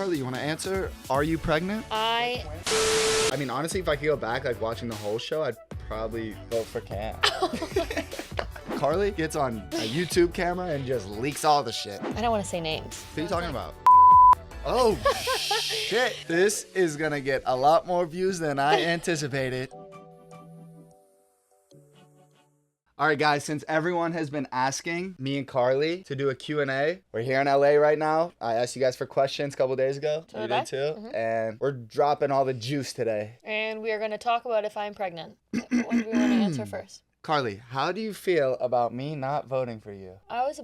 Carly, you want to answer? Are you pregnant? I mean, honestly, if I could go back, like watching the whole show, I'd probably vote for Cam. Carly gets on a YouTube camera and just leaks all the shit. I don't want to say names. What are you talking about? Oh, shit. This is going to get a lot more views than I anticipated. All right, guys, since everyone has been asking me and Carly to do a Q&A, we're here in LA right now. I asked you guys for questions a couple days ago. You did too. Mm-hmm. And we're dropping all the juice today. And we are going to talk about if I'm pregnant. What do we want to answer first? Carly, how do you feel about me not voting for you? I was a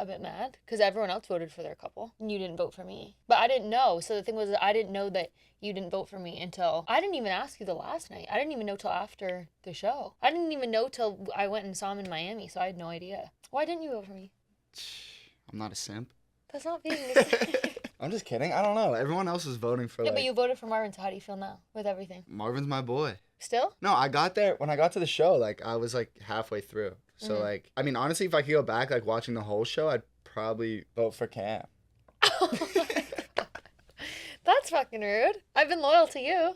bit mad because everyone else voted for their couple and you didn't vote for me. But I didn't know. So the thing was, I didn't know that you didn't vote for me until I didn't even ask you the last night. I didn't even know till after the show. I didn't even know till I went and saw him in Miami. So I had no idea. Why didn't you vote for me? I'm not a simp. That's not being a simp. I'm just kidding. I don't know. Everyone else is voting for but you voted for Marvin. So how do you feel now with everything? Marvin's my boy. Still? No, I got there. When I got to the show, like, I was, like, halfway through. So, like, I mean, honestly, if I could go back, like, watching the whole show, I'd probably vote for Cam. That's fucking rude. I've been loyal to you.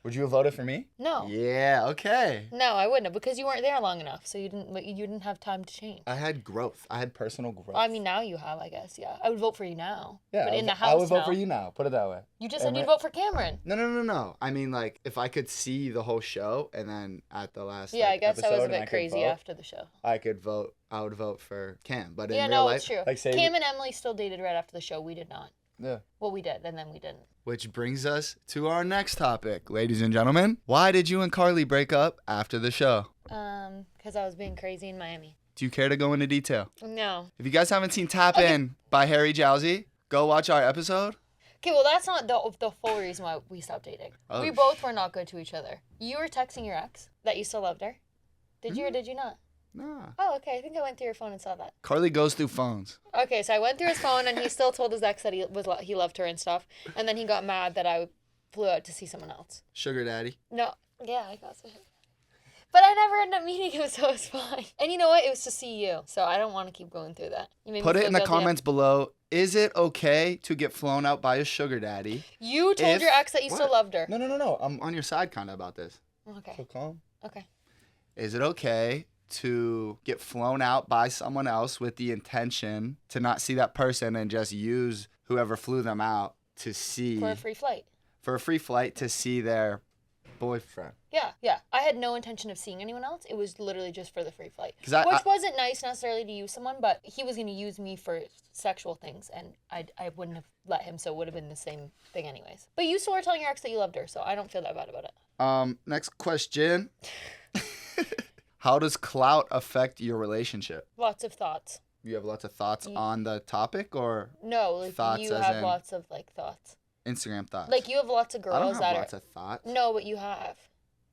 Would you have voted for me? No. Yeah, okay. No, I wouldn't have because you weren't there long enough. So you didn't have time to change. I had growth. I had personal growth. I mean, now you have, I guess. Yeah. I would vote for you now. Yeah. But in the house I would vote for you now. Put it that way. You just said you'd vote for Cameron. No. I mean, like, if I could see the whole show and then at the last I guess episode I was a bit crazy after the show. I would vote for Cam. But in real no, life, it's true. like, say Cam and Emily still dated right after the show. We did not. Yeah. Well, we did, and then we didn't. Which brings us to our next topic, ladies and gentlemen. Why did you and Carly break up after the show? Because I was being crazy in Miami. Do you care to go into detail? No. If you guys haven't seen Tap In by Harry Jowsey, go watch our episode. Okay, well, that's not the full reason why we stopped dating. Oh, we both were not good to each other. You were texting your ex that you still loved her. Did you or did you not? Nah. Oh, okay. I think I went through your phone and saw that. Carly goes through phones. Okay, so I went through his phone and he still told his ex that he loved her and stuff. And then he got mad that I flew out to see someone else. Sugar daddy. No. Yeah, I got some. But I never ended up meeting him, so it's fine. And you know what? It was to see you. So I don't want to keep going through that. Put it in the comments below. Is it okay to get flown out by a sugar daddy? You told your ex that you still loved her. No. I'm on your side kind of about this. Okay. So calm. Okay. Is it okay to get flown out by someone else with the intention to not see that person and just use whoever flew them out to see... For a free flight. For a free flight to see their boyfriend. Yeah. I had no intention of seeing anyone else. It was literally just for the free flight. Which wasn't nice necessarily to use someone, but he was going to use me for sexual things, and I wouldn't have let him, so it would have been the same thing anyways. But you still were telling your ex that you loved her, so I don't feel that bad about it. Next question. How does clout affect your relationship? Lots of thoughts. You have lots of thoughts on the topic, or no? Like thoughts you have lots of like thoughts. Instagram thoughts. Like you have lots of girls I don't have that lots of thoughts. No, but you have.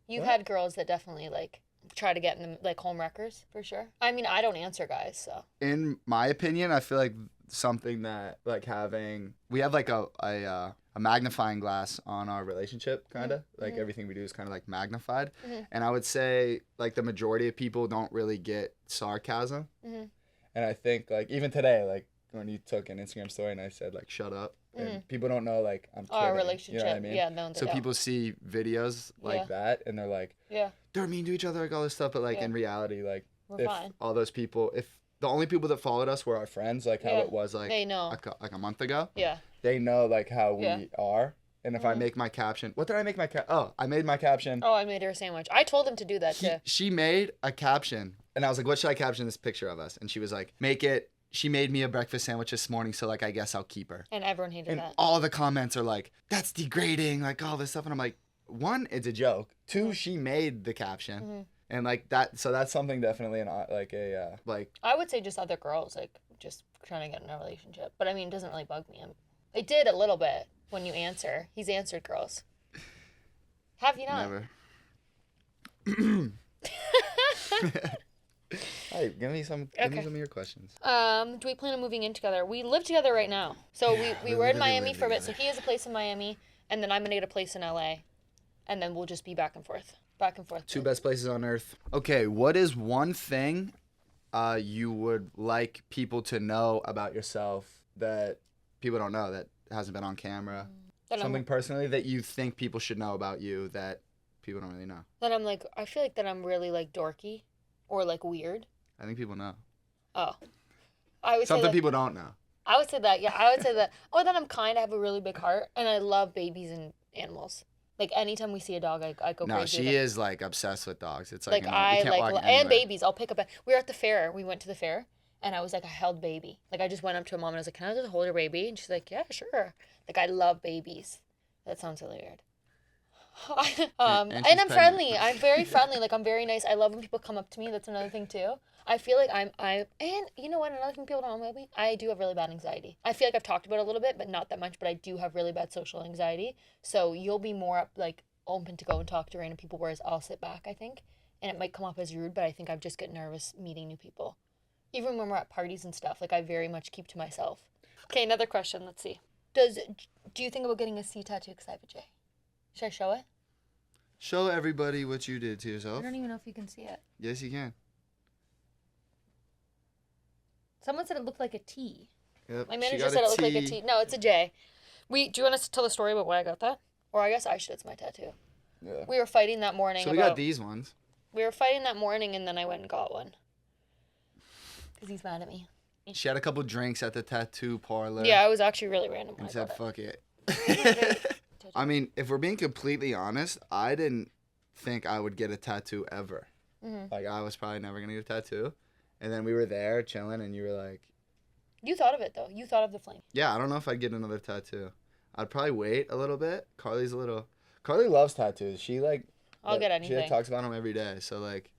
You've had girls that definitely like try to get in the like home wreckers for sure. I mean, I don't answer guys, so. In my opinion, I feel like something that like we have like a magnifying glass on our relationship, kind of like everything we do is kind of like magnified, and I would say like the majority of people don't really get sarcasm, and I think like even today, like when you took an Instagram story and I said like shut up, and people don't know like I'm kidding, our relationship, you know what I mean? Yeah, no, so people see videos like that and they're like, they're mean to each other, like all this stuff, but like in reality, like we're if fine. All those people, if the only people that followed us were our friends, like how it was like they know. like a month ago. Yeah. They know like how we are. And if I make my caption, what did I make my I made my caption. Oh, I made her a sandwich. I told him to do that too. She made a caption and I was like, what should I caption this picture of us? And she was like, she made me a breakfast sandwich this morning, so like I guess I'll keep her. And everyone hated that. And all the comments are like, that's degrading, like all this stuff. And I'm like, one, it's a joke. Two, she made the caption. And like that, so that's something definitely like. I would say just other girls, like just trying to get in a relationship. But I mean, it doesn't really bug me. It did a little bit when you answer. He's answered girls. Have you not? Never. Hey, give me some of your questions. Do we plan on moving in together? We live together right now. So we were in Miami for a bit. So he has a place in Miami, and then I'm gonna get a place in LA, and then we'll just be back and forth. Two best places on earth. Okay, what is one thing you would like people to know about yourself that people don't know that hasn't been on camera. Then Something personally that you think people should know about you that people don't really know. Then I'm like, I feel like that I'm really like dorky or like weird. I think people know. Oh. I would Something say that, people don't know. I would say that, yeah. I would say that. Or that I'm kind of have a really big heart and I love babies and animals. Like anytime we see a dog, I go crazy. No, she is like obsessed with dogs. It's like, Like we can't walk and anywhere. babies. I'll pick up. We were at the fair. We went to the fair, and I was like, I held baby. Like I just went up to a mom and I was like, can I just hold your baby? And she's like, yeah, sure. Like I love babies. That sounds really weird. And and she's I'm pregnant. friendly. I'm very friendly. Like I'm very nice. I love when people come up to me. That's another thing too. I feel like and you know what? Another thing people don't know about me, I do have really bad anxiety. I feel like I've talked about it a little bit, but not that much. But I do have really bad social anxiety. So you'll be more up like open to go and talk to random people, whereas I'll sit back, I think, and it might come off as rude, but I think I just get nervous meeting new people. Even when we're at parties and stuff, like I very much keep to myself. Okay, another question. Let's see. Do you think about getting a C tattoo because I have a J? Should I show it? Show everybody what you did to yourself. I don't even know if you can see it. Yes, you can. Someone said it looked like a T. Yep. My she manager got said a it looked like a T. T. No, it's a J. Do you want us to tell the story about why I got that? Or I guess I should. It's my tattoo. Yeah. We were fighting that morning. So we got these ones. We were fighting that morning, and then I went and got one. Because he's mad at me. She had a couple drinks at the tattoo parlor. Yeah, it was actually really random. And said, fuck it. it. I mean, if we're being completely honest, I didn't think I would get a tattoo ever. Mm-hmm. Like, I was probably never going to get a tattoo. And then we were there chilling, and you were like... You thought of it, though. You thought of the flame. Yeah, I don't know if I'd get another tattoo. I'd probably wait a little bit. Carly loves tattoos. She, like... I'll get She anything. like, talks about them every day. So, like...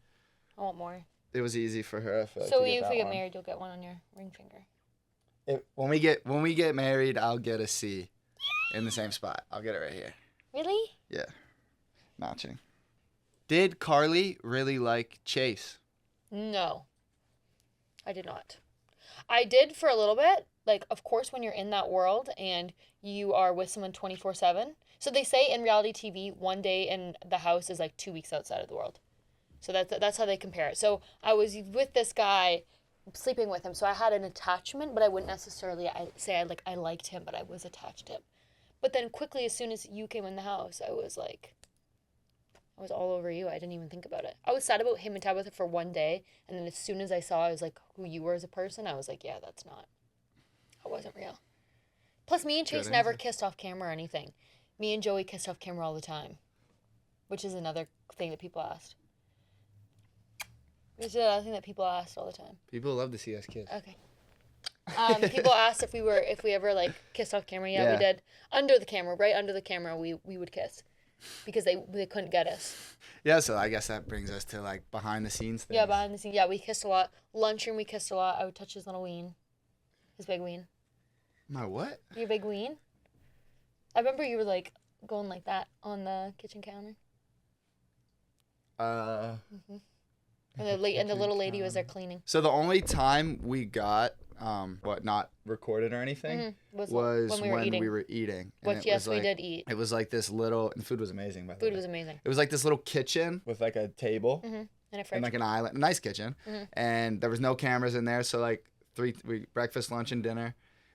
I want more. It was easy for her. I feel like, So to if that we get one. married, you'll get one on your ring finger. When we get married, I'll get a C in the same spot. I'll get it right here. Really? Yeah. Matching. Did Carly really like Chase? No. I did not. I did for a little bit. Like, of course, when you're in that world and you are with someone 24/7. So they say in reality TV, one day in the house is like 2 weeks outside of the world. So that's how they compare it. So I was with this guy, sleeping with him. So I had an attachment, but I wouldn't necessarily say I liked him, but I was attached to him. But then quickly, as soon as you came in the house, I was all over you. I didn't even think about it. I was sad about him and Tabitha for one day. And then as soon as I saw, I was like, who you were as a person, I was like, yeah, that wasn't real. Plus, me and Chase never kissed off camera or anything. Me and Joey kissed off camera all the time, which is another thing that people asked. Which is another thing that people asked all the time. People love to see us kiss. Okay. People asked if we ever like kissed off camera. Yeah, we did. Under the camera, right under the camera, we would kiss, because they couldn't get us. Yeah, so I guess that brings us to like behind the scenes things. Yeah, behind the scenes. Yeah, we kissed a lot. Lunchroom, we kissed a lot. I would touch his little ween, his big ween. My what? Your big ween. I remember you were like going like that on the kitchen counter. Mm-hmm. And the little lady was there cleaning. So the only time we got not recorded or anything was when we were eating. Which, yes, we did eat. It was like this little, and food was amazing, by the way. Food was amazing. It was like this little kitchen with like a table And a fridge. and like an island, a nice kitchen, and there was no cameras in there. So like breakfast, lunch, and dinner,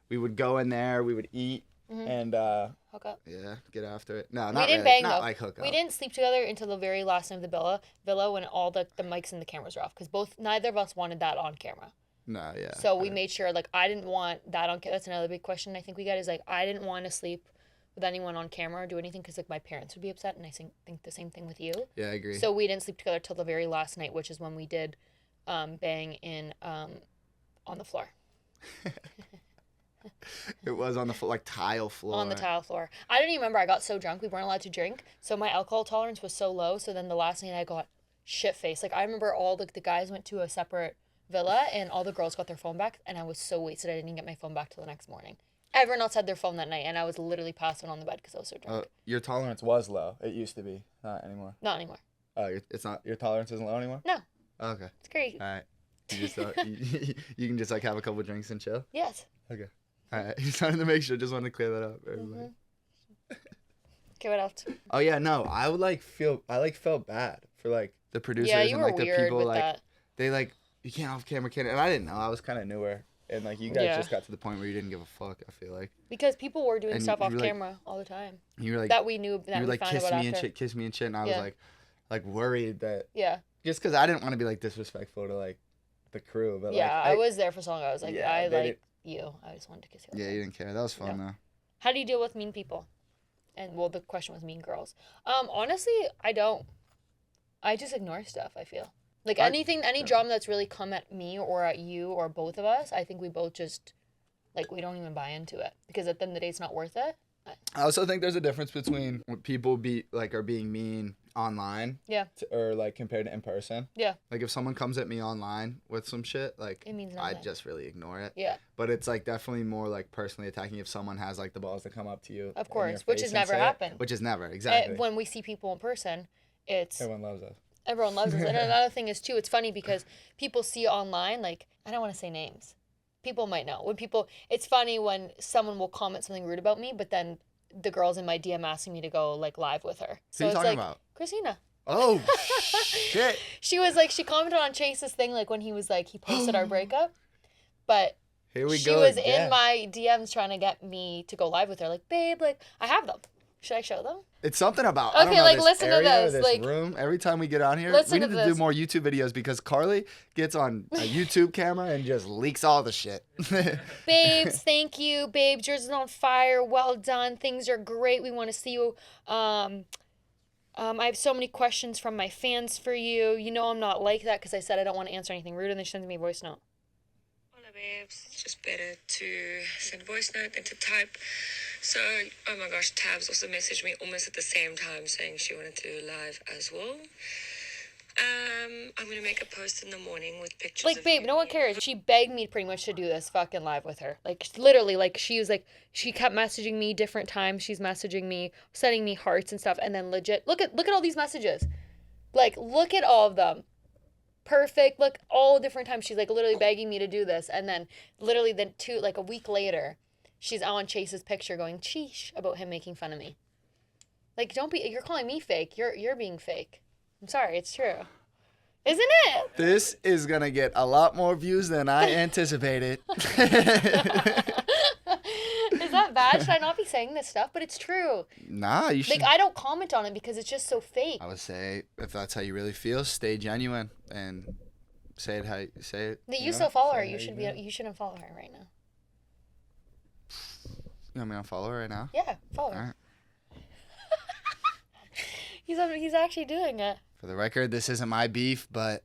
we would go in there, we would eat, and hook up. yeah, get after it. No, We not didn't really, bang not though. like hook up. We didn't sleep together until the very last night of the villa when all the mics and the cameras were off, because neither of us wanted that on camera. No, yeah. So we made sure, like, I didn't want that on camera. That's another big question I think we got, is like, I didn't want to sleep with anyone on camera or do anything because like my parents would be upset, and I think the same thing with you. Yeah, I agree. So we didn't sleep together till the very last night, which is when we did bang in on the floor. It was on the like tile floor. On the tile floor. I didn't even remember. I got so drunk. We weren't allowed to drink. So my alcohol tolerance was so low. So then the last night I got shit faced. Like I remember all the guys went to a separate villa and all the girls got their phone back. And I was so wasted. I didn't even get my phone back till the next morning. Everyone else had their phone that night. And I was literally passed out on the bed because I was so drunk. Your tolerance was low. It used to be. Not anymore. Not anymore. Oh, it's not. Your tolerance isn't low anymore? No. Oh, okay. It's crazy. All right. You just you can just like have a couple drinks and chill? Yes. Okay. All right. Just wanted to make sure. Just wanted to clear that up, everybody. Okay, what else? Oh yeah, no. I felt bad for like the producers Yeah, you and were like the weird people with like that. they like you can't off camera, can't. And I didn't know. I was kind of newer And like you guys Yeah. just got to the point where you didn't give a fuck. I feel like Because people were doing And stuff you off were like- camera all the time you were like that we knew that you were we like found kiss out me after. and shit, kiss me and shit, and I Yeah. was like worried that Yeah. just because I didn't want to be like disrespectful to like the crew, but Yeah, like I was there for so long. I was like, Yeah, I they like you. I just wanted to kiss you. Yeah, you didn't care. That was fun though. How do you deal with mean people? And well, the question was mean girls. Honestly, I don't. I just ignore stuff. I feel like any drama that's really come at me or at you or both of us. I think we both just like we don't even buy into it because at the end of the day, it's not worth it. I also think there's a difference between when people are being mean online, or like compared to in person. Yeah. Like if someone comes at me online with some shit, like It means I nothing. just really ignore it. Yeah. But it's like definitely more like personally attacking if someone has like the balls to come up to you. Of in your course, which face has and never say it, happened. Which is never exactly. When we see people in person, it's Everyone loves us. everyone loves us. And another thing is too, it's funny because people see online, like I don't want to say names. People might know. It's funny when someone will comment something rude about me, but then the girl's in my DM asking me to go like live with her. So Who you it's talking like about? Christina. Oh shit. She was like, she commented on Chase's thing, like when he was like, he posted our breakup, but Here we she go. was again. in my DMs trying to get me to go live with her. Like, babe, like I have them. Should I show them? It's something about I don't Okay, know, like, this listen to area or this, this like- room. Every time we get on here, Listen we to need to do this. more YouTube videos because Carly gets on a YouTube camera and just leaks all the shit. Babes, thank you. Babes, yours is on fire. Well done. Things are great. We want to see you. I have so many questions from my fans for you. You know I'm not like that because I said I don't want to answer anything rude, and then she sends me a voice note. Hello, babes. It's just better to send voice note than to type. So, oh my gosh, Tabs also messaged me almost at the same time saying she wanted to do live as well. I'm gonna make a post in the morning with pictures. Like, of babe, you. no one cares. She begged me pretty much to do this fucking live with her. Like, literally, like, she was like, she kept messaging me different times. She's messaging me, sending me hearts and stuff. And then legit, look at all these messages. Like, look at all of them. Perfect. Look, all different times. She's like literally begging me to do this. And then literally a week later, she's on Chase's picture going, sheesh, about him making fun of me. Like, you're calling me fake. You're being fake. I'm sorry, it's true. Isn't it? This is gonna get a lot more views than I anticipated. Is that bad? Should I not be saying this stuff? But it's true. Nah, you should. Like, I don't comment on it because it's just so fake. I would say if that's how you really feel, stay genuine and say it how you say it. You know? still follow Say her. it how You mean. shouldn't follow her right now. You want me to follow her right now? Yeah, follow her. All right. He's actually doing it. For the record, this isn't my beef, but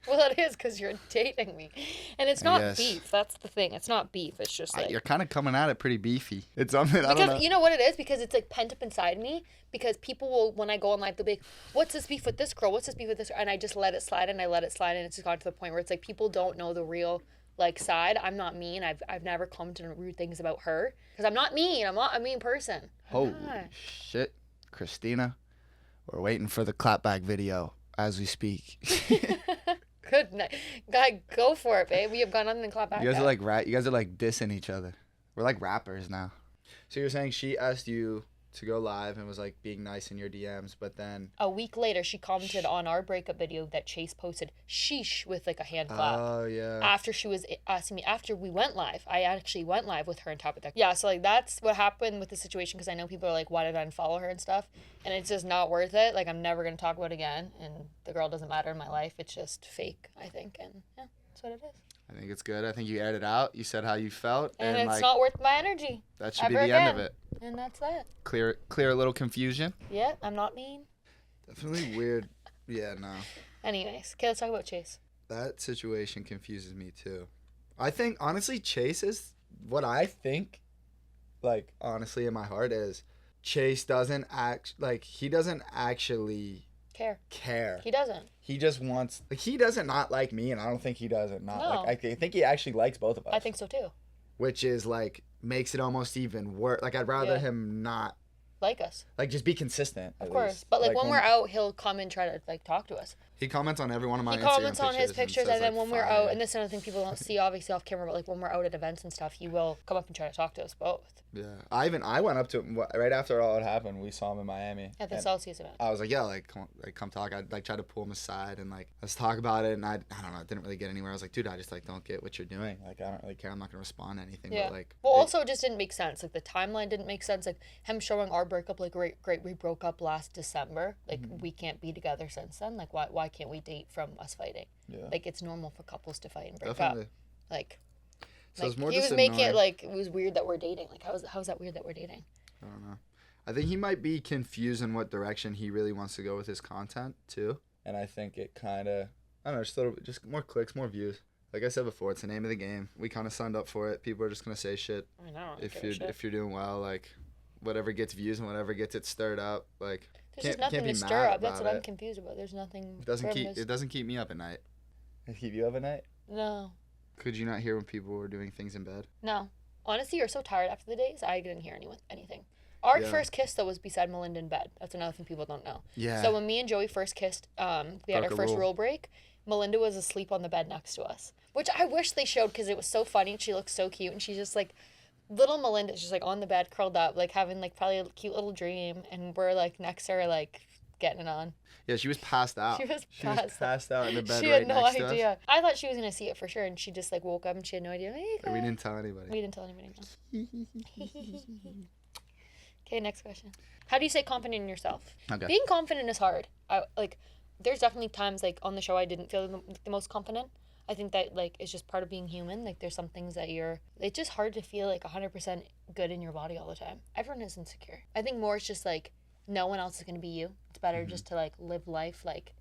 Well, it is because you're dating me, and it's not Yes. beef. That's the thing. It's not beef. It's just like you're kind of coming at it pretty beefy. It's something I don't know. because you know what it is, because it's like pent up inside me. Because people will, when I go on live, they'll be like, "What's this beef with this girl? What's this beef with this?" And I just let it slide and I let it slide, and it's just gone to the point where it's like people don't know the real like side. I'm not mean. I've never commented on rude things about her because I'm not mean. I'm not a mean person. I'm Holy not. shit, Christina, we're waiting for the clapback video as we speak. Good night. God, go for it, babe. We have got nothing to clap back You guys at. are like you guys are like dissing each other. We're like rappers now. So you're saying she asked you to go live and was like being nice in your DMs, but then A week later, she commented on our breakup video that Chase posted, sheesh, with like a hand clap. oh yeah. After she was asking me, after we went live, I actually went live with her on top of that. Yeah, so like that's what happened with the situation, because I know people are like, why did I unfollow her and stuff? And it's just not worth it. Like, I'm never going to talk about it again. And the girl doesn't matter in my life. It's just fake, I think. And yeah, that's what it is. I think it's good. I think you aired it out. You said how you felt, And, and it's like not worth my energy. that should be ever the end of again. it. And that's that. Clear a little confusion. Yeah, I'm not mean. Definitely weird. Yeah, no. Anyways, okay, let's talk about Chase. That situation confuses me too. I think honestly Chase is what I think, like honestly in my heart, is Chase doesn't he doesn't actually care. He doesn't. He just wants he doesn't not like me, and I don't think he doesn't not No. like I think he actually likes both of us. I think so too. Which is like makes it almost even worse. Like I'd rather Yeah. him not Like us. like just be consistent. Of at course. least. But like when we're out, he'll come and try to like talk to us. He comments on every one of my He Instagram comments on his pictures, and then says, when like, we're out, fire. and this is another thing people don't see obviously off camera, but like when we're out at events and stuff, he will come up and try to talk to us both. Yeah, I went up to him right after all had happened. We saw him in Miami. At the and Celsius event. I was like, yeah, like come talk. I like tried to pull him aside and like let's talk about it. And I don't know, I didn't really get anywhere. I was like, dude, I just like don't get what you're doing. Like I don't really care. I'm not gonna respond to anything. Yeah. But like, Well, also it just didn't make sense. Like the timeline didn't make sense. Like him showing our breakup, like great, we broke up last December. Like we can't be together since then. Like why can't we date from us fighting? Yeah. Like it's normal for couples to fight and break Definitely. up. Like. So it's Like, more he just was making it annoying. like it was weird that we're dating. Like how's that weird that we're dating? I don't know. I think he might be confused in what direction he really wants to go with his content too. And I think it kind of, I don't know, just a little, just more clicks, more views. Like I said before, it's the name of the game. We kind of signed up for it. People are just gonna say shit I know. if you're doing well. Like whatever gets views and whatever gets it stirred up. Like There's just can't nothing be to mad stir up. That's about what I'm it. confused about. There's nothing. It doesn't keep me up at night. It keep you up at night? No. Could you not hear when people were doing things in bed? No. Honestly, you're so tired after the days. I didn't hear anything. Our Yeah. first kiss though was beside Melinda in bed. That's another thing people don't know. Yeah. So when me and Joey first kissed, we had Broke our a first rule. rule break. Melinda was asleep on the bed next to us, which I wish they showed because it was so funny and she looked so cute and she's just like, little Melinda's just like on the bed curled up, like having like probably a cute little dream, and we're like next to her like getting it on. Yeah, she was passed out. She was passed out in the bed She right had no next to us. idea. I thought she was gonna see it for sure, and she just like woke up and she had no idea. Hey, We didn't tell anybody. We didn't tell anybody. No. Okay, next question. How do you stay confident in yourself? Okay. Being confident is hard. There's definitely times like on the show I didn't feel the most confident. I think that like it's just part of being human. Like there's some things that it's just hard to feel like 100% good in your body all the time. Everyone is insecure. I think more it's just like no one else is gonna be you. It's better just to like live life like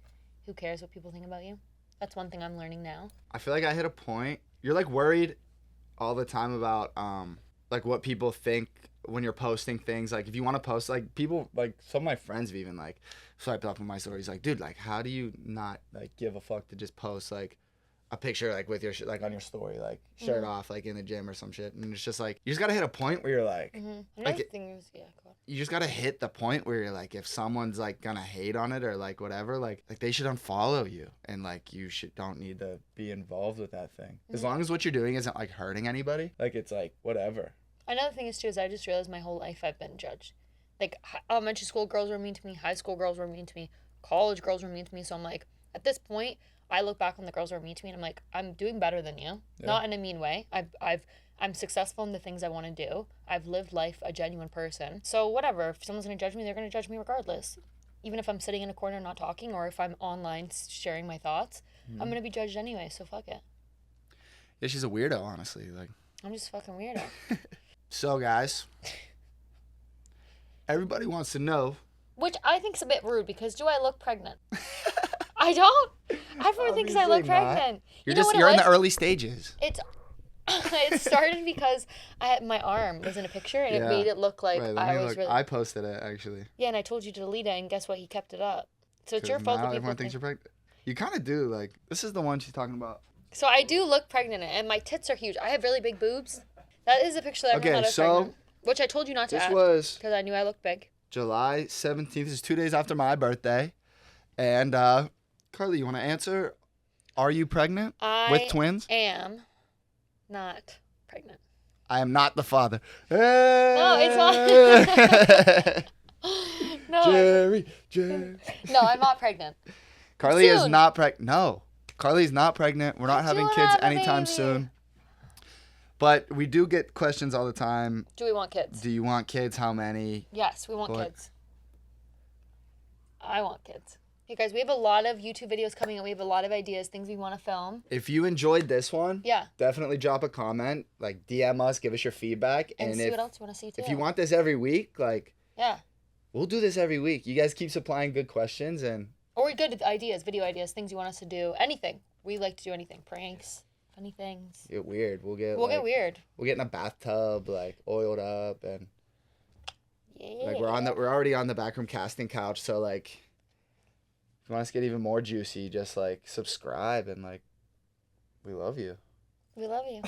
who cares what people think about you. That's one thing I'm learning now. I feel like I hit a point. You're like worried all the time about like what people think when you're posting things. Like if you want to post, like people, like some of my friends have even like swiped up on my stories like, dude, like how do you not like give a fuck to just post like a picture like with your like on your story, like shirt off, like in the gym or some shit. And it's just like you just gotta hit a point where you're like, Another thing is cool. you just gotta hit the point where you're like, if someone's like gonna hate on it or like whatever, like they should unfollow you, and like you don't need to be involved with that thing as long as what you're doing isn't like hurting anybody. Like it's like whatever. Another thing is too is I just realized my whole life I've been judged. Like elementary school girls were mean to me, high school girls were mean to me, college girls were mean to me. So I'm like, at this point, I look back on the girls who are mean to me and I'm like, I'm doing better than you. Yeah. Not in a mean way. I'm successful in the things I want to do. I've lived life a genuine person. So whatever, if someone's gonna judge me, they're gonna judge me regardless. Even if I'm sitting in a corner not talking, or if I'm online sharing my thoughts, I'm gonna be judged anyway. So fuck it. Yeah, she's a weirdo, honestly. Like I'm just a fucking weirdo. So guys, everybody wants to know. Which I think's a bit rude because do I look pregnant? I don't. Everyone thinks I look pregnant. You're in the early stages. It started because my arm was in a picture and it made it look like I posted it actually. Yeah, and I told you to delete it, and guess what? He kept it up. So it's your fault that people everyone thinks you're pregnant. You kind of do. Like this is the one she's talking about. So I do look pregnant, and my tits are huge. I have really big boobs. That is a picture that everyone thought I was pregnant. Which I told you not to add. This was because I knew I looked big. July 17th. This is 2 days after my birthday. And Carly, you want to answer? Are you pregnant with twins? I am not pregnant. I am not the father. No, it's not. No. Jerry. No, I'm not pregnant. Carly is not pregnant. No. Carly's not pregnant. We're not having kids anytime soon. But we do get questions all the time. Do we want kids? Do you want kids? How many? Yes, we want kids. I want kids. Hey guys, we have a lot of YouTube videos coming and we have a lot of ideas, things we want to film. If you enjoyed this one, yeah, definitely drop a comment, like DM us, give us your feedback. And see what else you want to see too. If you want this every week, like, yeah, we'll do this every week. You guys keep supplying good questions or good ideas, video ideas, things you want us to do, anything. We like to do anything, pranks. Funny things. Get weird. We'll get weird. We'll get in a bathtub, like oiled up, and yeah. like we're already on the backroom casting couch. So like, if you want us to get even more juicy, just like subscribe and like, we love you. We love you.